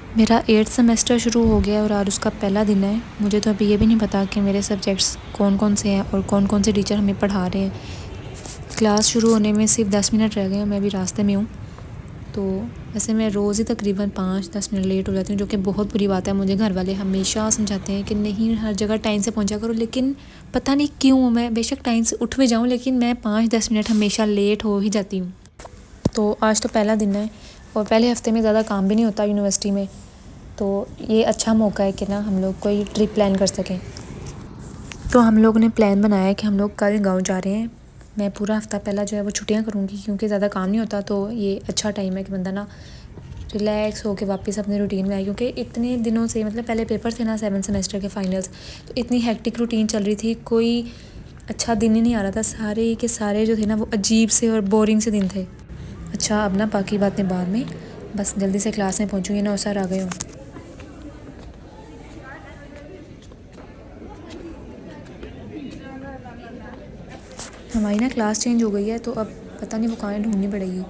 मेरा 8th semester शुरू हो गया और आज उसका पहला दिन है। मुझे तो अभी ये भी नहीं पता कि मेरे सब्जेक्ट्स कौन कौन से हैं और कौन कौन से टीचर हमें पढ़ा रहे हैं। क्लास शुरू होने में सिर्फ 10 मिनट रह गए हैं, मैं अभी रास्ते में हूँ। तो वैसे मैं रोज़ ही तकरीबन 5-10 मिनट लेट हो जाती हूँ, जो कि बहुत बुरी बात है। मुझे घर वाले हमेशा समझाते हैं कि नहीं, हर जगह टाइम से पहुँचा करो, लेकिन पता नहीं क्यों मैं बेशक टाइम से उठ भी जाऊँ, लेकिन मैं 5-10 मिनट हमेशा लेट हो ही जाती हूँ। तो आज तो पहला दिन है और पहले हफ्ते में ज़्यादा काम भी नहीं होता यूनिवर्सिटी में, तो ये अच्छा मौका है कि ना हम लोग कोई ट्रिप प्लान कर सकें। तो हम लोग ने प्लान बनाया है कि हम लोग कल गाँव जा रहे हैं। मैं पूरा हफ़्ता पहला जो है वो छुट्टियां करूँगी, क्योंकि ज़्यादा काम नहीं होता, तो ये अच्छा टाइम है कि बंदा ना रिलैक्स होकर वापस अपने रूटीन में आए। क्योंकि इतने दिनों से मतलब पहले पेपर थे ना 7th सेमेस्टर के फाइनल्स, तो इतनी हेक्टिक रूटीन चल रही थी, कोई अच्छा दिन ही नहीं आ रहा था। सारे के सारे जो थे ना वो अजीब से और बोरिंग से दिन थे। अच्छा, अब ना बाकी बातें बाद में, बस जल्दी से क्लास में पहुँचूँगी ना, और सर आ गए हो। हमारी ना क्लास चेंज हो गई है, तो अब पता नहीं वो कहाँ ढूंढनी पड़ेगी।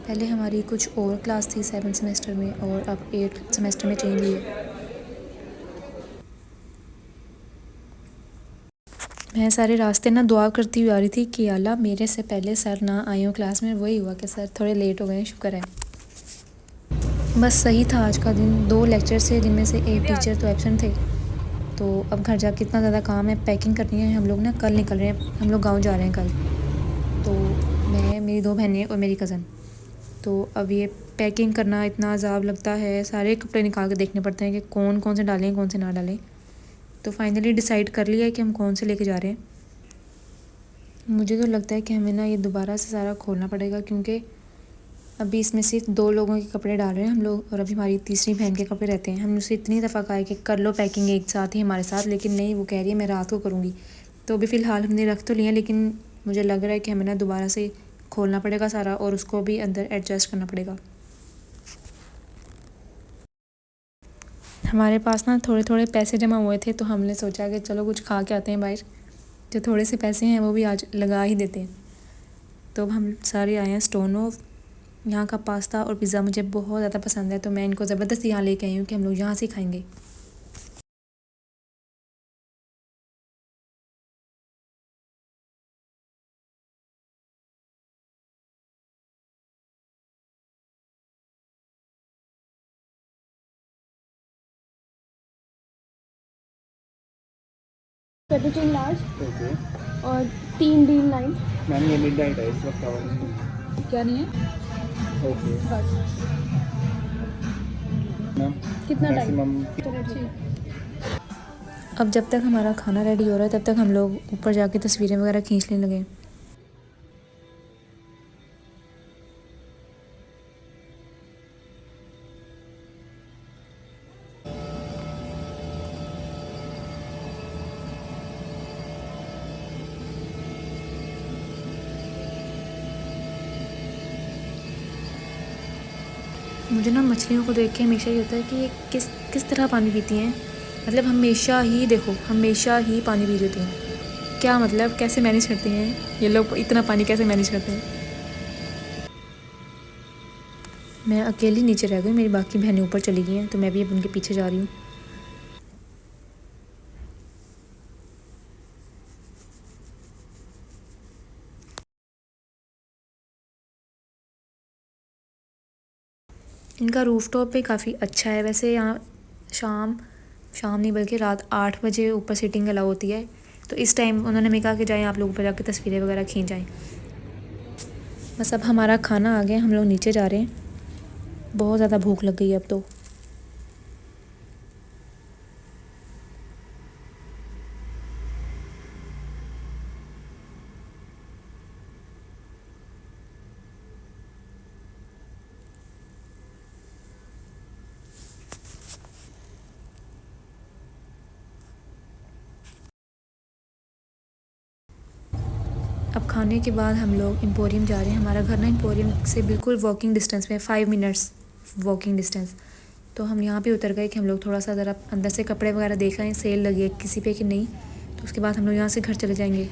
पहले हमारी कुछ और क्लास थी 7th सेमेस्टर में, और अब 8th सेमेस्टर में चेंज हुई है। मैं सारे रास्ते ना दुआ करती हुई आ रही थी कि अल्लाह मेरे से पहले सर ना आए हो क्लास में। वही हुआ कि सर थोड़े लेट हो गए, शुक्र है। बस सही था आज का दिन। 2 लेक्चर से जिनमें से एक टीचर तो एब्सेंट थे। तो अब घर जाके इतना ज़्यादा काम है, पैकिंग करनी है। हम लोग ना कल निकल रहे हैं, हम लोग गाँव जा रहे हैं कल। तो मैं, मेरी 2 बहनें और मेरी कज़न। तो अब ये पैकिंग करना इतना अज़ाब लगता है, सारे कपड़े निकाल के देखने पड़ते हैं कि कौन कौन से डालें, कौन से ना डालें। तो फाइनली डिसाइड कर लिया है कि हम कौन से लेके जा रहे हैं। मुझे तो लगता है कि हमें ना ये दोबारा से सारा खोलना पड़ेगा, क्योंकि अभी इसमें सिर्फ 2 लोगों के कपड़े डाल रहे हैं हम लोग, और अभी हमारी तीसरी बहन के कपड़े रहते हैं। हमने उसे इतनी दफ़ा कहा है कि कर लो पैकिंग एक साथ ही हमारे साथ, लेकिन नहीं, वो कह रही है मैं रात को करूँगी। तो अभी फ़िलहाल हमने रख तो लिया, लेकिन मुझे लग रहा है कि हमें ना दोबारा से खोलना पड़ेगा सारा, और उसको भी अंदर एडजस्ट करना पड़ेगा। हमारे पास ना थोड़े थोड़े पैसे जमा हुए थे, तो हमने सोचा कि चलो कुछ खा के आते हैं बाहर। जो थोड़े से पैसे हैं वो भी आज लगा ही देते हैं। तो अब हम सारे आए हैं स्टोनोव। यहाँ का पास्ता और पिज़्ज़ा मुझे बहुत ज़्यादा पसंद है, तो मैं इनको ज़बरदस्ती यहाँ लेके आई हूँ कि हम लोग यहाँ से खाएंगे। कैपुचिनो लार्ज ओके और 3 डील 9। मैम, ये मिड नाइट है, इस वक्त कवर नहीं क्या नहीं है है। ओके बस। मैम, कितना टाइम? मैक्सिमम चलो ठीक। अब जब तक हमारा खाना रेडी हो रहा है, तब तक हम लोग ऊपर जाके तस्वीरें वगैरह खींचने लगे। मुझे ना मछलियों को देख के हमेशा ये होता है कि ये किस किस तरह पानी पीती हैं। मतलब हमेशा ही देखो, हमेशा ही पानी पी लेती हैं। क्या मतलब, कैसे मैनेज करती हैं ये लोग, इतना पानी कैसे मैनेज करते हैं। मैं अकेली नीचे रह गई, मेरी बाकी बहनें ऊपर चली गई हैं, तो मैं भी अब उनके पीछे जा रही हूँ। इनका रूफ़टॉप भी काफ़ी अच्छा है। वैसे यहाँ शाम शाम नहीं बल्कि रात 8 बजे ऊपर सीटिंग अलाउ होती है। तो इस टाइम उन्होंने हमें कहा कि जाएँ आप लोग ऊपर जाके तस्वीरें वगैरह खींच जाएँ। बस अब हमारा खाना आ गया, हम लोग नीचे जा रहे हैं। बहुत ज़्यादा भूख लग गई है अब तो। अब खाने के बाद हम लोग एम्पोरियम जा रहे हैं। हमारा घर ना एम्पोरियम से बिल्कुल वॉकिंग डिस्टेंस में, 5 मिनट्स वॉकिंग डिस्टेंस। तो हम यहाँ पे उतर गए कि हम लोग थोड़ा सा ज़रा अंदर से कपड़े वगैरह देख आएँ, सेल लगी है किसी पे कि नहीं। तो उसके बाद हम लोग यहाँ से घर चले जाएंगे।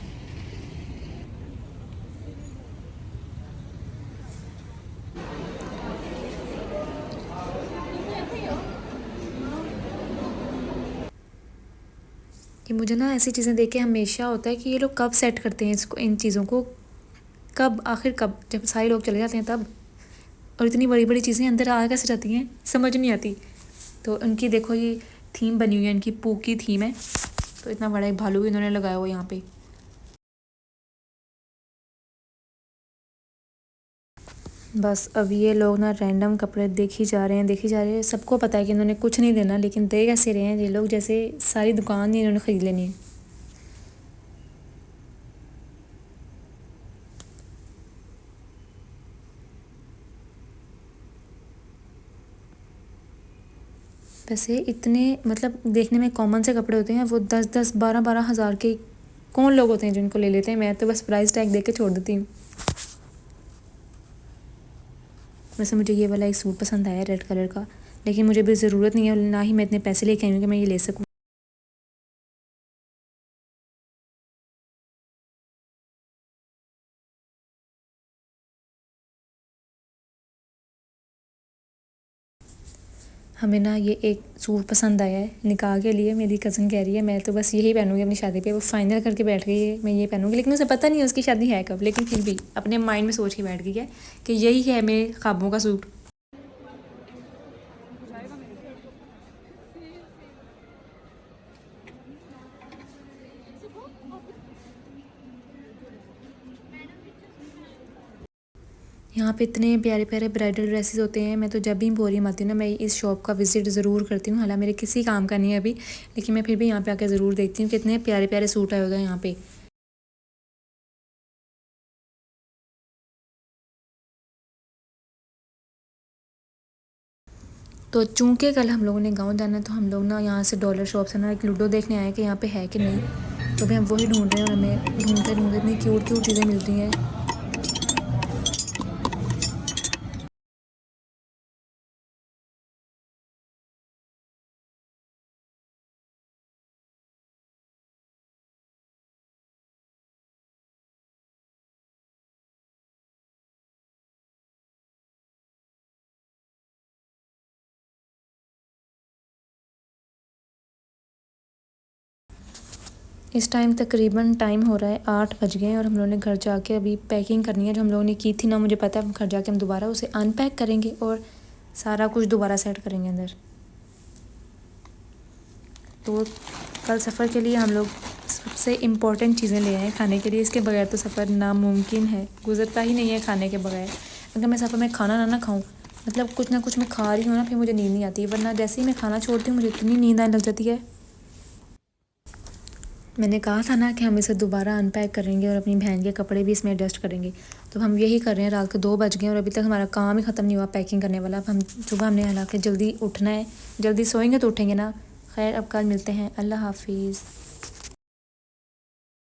कि मुझे ना ऐसी चीज़ें देख के हमेशा होता है कि ये लोग कब सेट करते हैं इसको, इन चीज़ों को कब, आखिर कब, जब सारे लोग चले जाते हैं तब। और इतनी बड़ी बड़ी चीज़ें अंदर आ कैसे जाती हैं, समझ नहीं आती। तो उनकी देखो ये थीम बनी हुई है, इनकी पू की थीम है। तो इतना बड़ा एक भालू भी इन्होंने लगाया हुआ यहाँ पे। बस अब ये लोग ना रैंडम कपड़े देखी जा रहे हैं। सबको पता है कि इन्होंने कुछ नहीं देना, लेकिन दे कैसे रहे हैं ये लोग, जैसे सारी दुकान ही इन्होंने ख़रीद लेनी है। वैसे इतने मतलब देखने में कॉमन से कपड़े होते हैं, वो 10-10 12-12 हज़ार के कौन लोग होते हैं जिनको ले लेते हैं। मैं तो बस प्राइस टैग देख के छोड़ देती हूँ। वैसे मुझे ये वाला एक सूट पसंद आया रेड कलर का, लेकिन मुझे भी ज़रूरत नहीं है, ना ही मैं इतने पैसे लेके आई हूँ कि मैं ये ले सकूँ। हमें ना ये एक सूट पसंद आया है निकाह के लिए। मेरी कज़न कह रही है मैं तो बस यही पहनूंगी अपनी शादी पे। वो फाइनल करके बैठ गई है मैं ये पहनूंगी, लेकिन उसे पता नहीं है उसकी शादी है कब, लेकिन फिर भी अपने माइंड में सोच के बैठ गई है कि यही है मेरे ख्वाबों का सूट। यहाँ पे इतने प्यारे प्यारे ब्राइडल ड्रेसेस होते हैं। मैं तो जब भी एम्पोरियम आती हूँ ना, मैं इस शॉप का विज़िट ज़रूर करती हूँ। हालांकि मेरे किसी काम का नहीं है अभी, लेकिन मैं फिर भी यहाँ पे आकर ज़रूर देखती हूँ कि इतने प्यारे प्यारे सूट आए होते हैं यहाँ पे। तो चूँकि कल हम लोगों ने गाँव जाना है, तो हम लोग ना यहाँ से डॉलर शॉप से ना एक लूडो देखने आए कि यहाँ पे है कि नहीं। तो अभी हम वही ढूंढ रहे हैं और हमें ढूंढते ढूंढते इतनी क्यूट क्यूट चीज़ें मिल रही हैं। इस टाइम तकरीबन टाइम हो रहा है 8 बज गए हैं और हम लोगों ने घर जाके अभी पैकिंग करनी है। जो हम लोगों ने की थी ना, मुझे पता है घर जाके हम दोबारा उसे अनपैक करेंगे और सारा कुछ दोबारा सेट करेंगे अंदर। तो कल सफ़र के लिए हम लोग सबसे इम्पॉर्टेंट चीज़ें ले आए हैं खाने के लिए। इसके बगैर तो सफ़र नामुमकिन है, गुजरता ही नहीं है खाने के बगैर। अगर मैं सफ़र में खाना ना खाऊं, मतलब कुछ ना कुछ मैं खा रही हूँ ना, फिर मुझे नींद नहीं आती। वरना जैसे ही मैं खाना छोड़ती हूँ मुझे इतनी नींद आने लग जाती है। मैंने कहा था ना कि हम इसे दोबारा अनपैक करेंगे और अपनी बहन के कपड़े भी इसमें एडजस्ट करेंगे। तो हम यही कर रहे हैं। रात को 2 बज गए और अभी तक हमारा काम ही ख़त्म नहीं हुआ पैकिंग करने वाला। अब हम सुबह हमने हालांकि जल्दी उठना है, जल्दी सोएंगे तो उठेंगे ना। खैर अब कल मिलते हैं, अल्लाह हाफिज़।